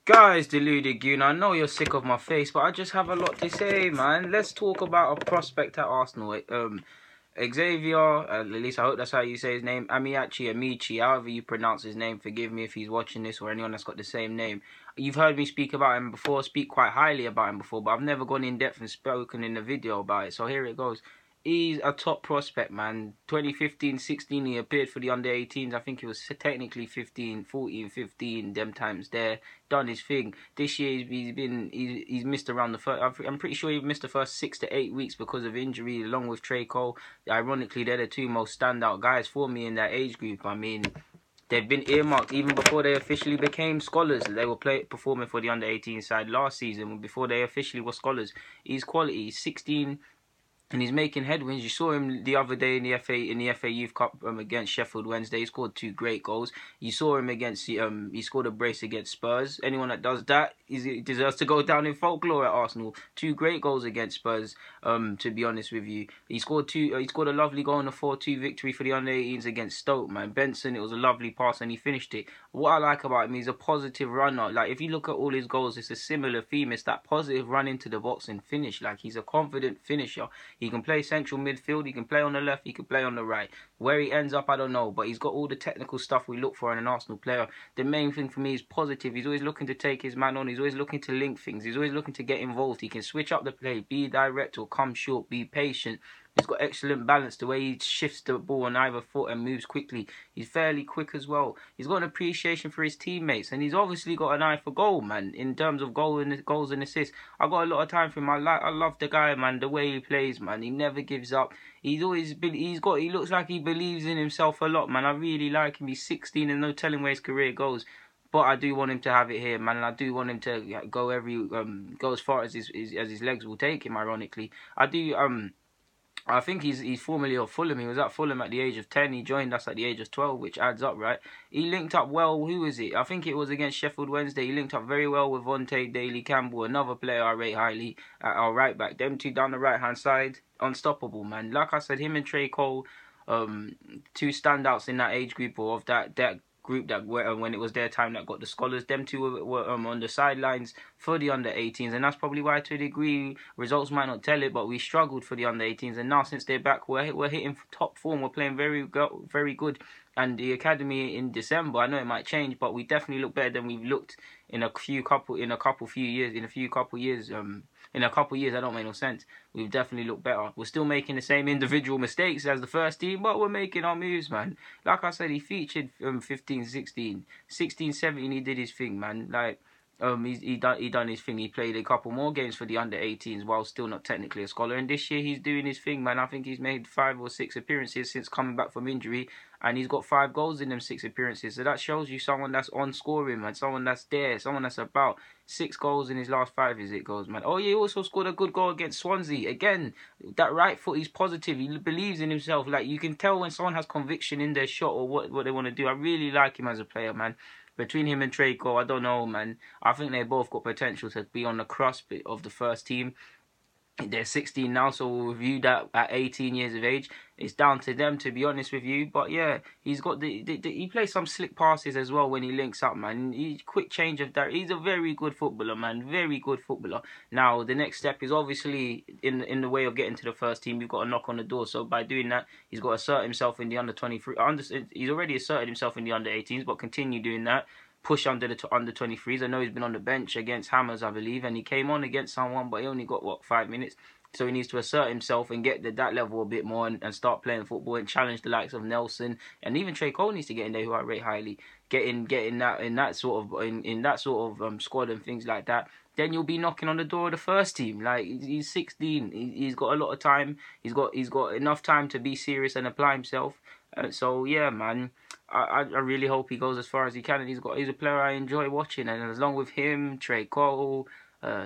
Guys, deluded goon, I know you're sick of my face, but I just have a lot to say, man. Let's talk about a prospect at Arsenal. Xavier, at least I hope that's how you say his name, Amaechi, however you pronounce his name. Forgive me if he's watching this or anyone that's got the same name. You've heard me speak about him before, speak quite highly about him before, but I've never gone in depth and spoken in the video about it. So here it goes. He's a top prospect, man. 2015-16, he appeared for the under-18s. I think he was technically 15, 14, 15, them times there. Done his thing. This year he's missed around the first. I'm pretty sure he missed the first 6 to 8 weeks because of injury, along with Coyle. Ironically, they're the two most standout guys for me in that age group. I mean, they've been earmarked even before they officially became scholars. They were performing for the under-18 side last season before they officially were scholars. He's quality. He's 16. And he's making headwinds. You saw him the other day in the FA Youth Cup against Sheffield Wednesday. He scored 2 great goals. You saw him against he scored a brace against Spurs. Anyone that does that deserves to go down in folklore at Arsenal. 2 great goals against Spurs. To be honest with you, he scored a lovely goal in a 4-2 victory for the under-18s against Stoke. Man, Benson, it was a lovely pass and he finished it. What I like about him, he's a positive runner. Like if you look at all his goals, it's a similar theme. It's that positive run into the box and finish. Like he's a confident finisher. He can play central midfield, he can play on the left, he can play on the right. Where he ends up, I don't know, but he's got all the technical stuff we look for in an Arsenal player. The main thing for me is positive. He's always looking to take his man on, he's always looking to link things, he's always looking to get involved. He can switch up the play, be direct or come short, be patient. He's got excellent balance, the way he shifts the ball on either foot and moves quickly. He's fairly quick as well. He's got an appreciation for his teammates, and he's obviously got an eye for goal, man, in terms of goals and assists. I got a lot of time for him. I love the guy, man, the way he plays, man. He never gives up. He looks like he believes in himself a lot, man. I really like him. He's 16 and no telling where his career goes. But I do want him to have it here, man, and I do want him to go as far as his legs will take him. Ironically, I think he's formerly of Fulham. He was at Fulham at the age of 10. He joined us at the age of 12, which adds up, right? He linked up well. Who was it? I think it was against Sheffield Wednesday. He linked up very well with Vontae Daly-Campbell, another player I rate highly at our right back. Them two down the right-hand side, unstoppable, man. Like I said, him and Coyle, two standouts in that age group or of that group that were when it was their time that got the scholars. Them two were on the sidelines for the under-18s, and that's probably why, to a degree, results might not tell it, but we struggled for the under-18s, and now since they're back, we're hitting top form. We're playing very good. And the academy in December, I know it might change, but we definitely look better than we've looked in a couple years. That don't make no sense. We've definitely looked better. We're still making the same individual mistakes as the first team, but we're making our moves, man. Like I said, he featured 15, 16, 16, 17. He did his thing, man. Like he done his thing. He played a couple more games for the under-18s while still not technically a scholar. And this year he's doing his thing, man. I think he's made 5 or 6 appearances since coming back from injury, and he's got 5 goals in them 6 appearances. So that shows you someone that's on scoring, man. Someone that's there. Someone that's about. 6 goals in his last 5 goals, man. Oh, he also scored a good goal against Swansea. Again, that right foot, he's positive. He believes in himself. Like, you can tell when someone has conviction in their shot or what they want to do. I really like him as a player, man. Between him and Coyle, I don't know, man. I think they both got potential to be on the cusp of the first team. They're 16 now, so we'll review that at 18 years of age. It's down to them, to be honest with you. But yeah, he's got he plays some slick passes as well when he links up, man. Quick change of that. He's a very good footballer, man. Very good footballer. Now the next step is obviously in the way of getting to the first team. You've got to knock on the door. So by doing that, he's got to assert himself in the under 23. He's already asserted himself in the under 18s, but continue doing that. Push under the under 23s. I know he's been on the bench against Hammers, I believe, and he came on against someone, but he only got 5 minutes. So he needs to assert himself and get that level a bit more and start playing football and challenge the likes of Nelson, and even Coyle needs to get in there, who I rate highly. Getting that in that sort of squad and things like that. Then you'll be knocking on the door of the first team. Like, he's 16. He's got a lot of time. He's got enough time to be serious and apply himself. So yeah, man. I really hope he goes as far as he can, and he's a player I enjoy watching, and as long with him, Coyle,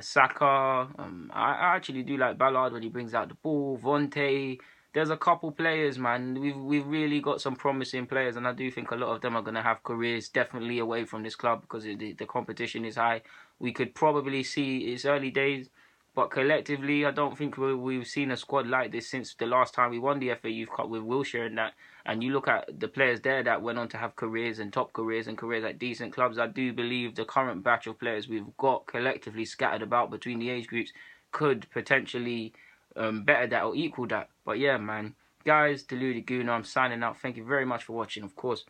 Saka, I actually do like Ballard when he brings out the ball, Vontae. There's a couple players, man. We've really got some promising players, and I do think a lot of them are going to have careers definitely away from this club because the competition is high. We could probably see it's early days, But collectively, I don't think we've seen a squad like this since the last time we won the FA Youth Cup with Wilshire and that. And you look at the players there that went on to have careers and top careers and careers at decent clubs. I do believe the current batch of players we've got collectively scattered about between the age groups could potentially better that or equal that. But yeah, man. Guys, Deluded Gooner, I'm signing out. Thank you very much for watching, of course.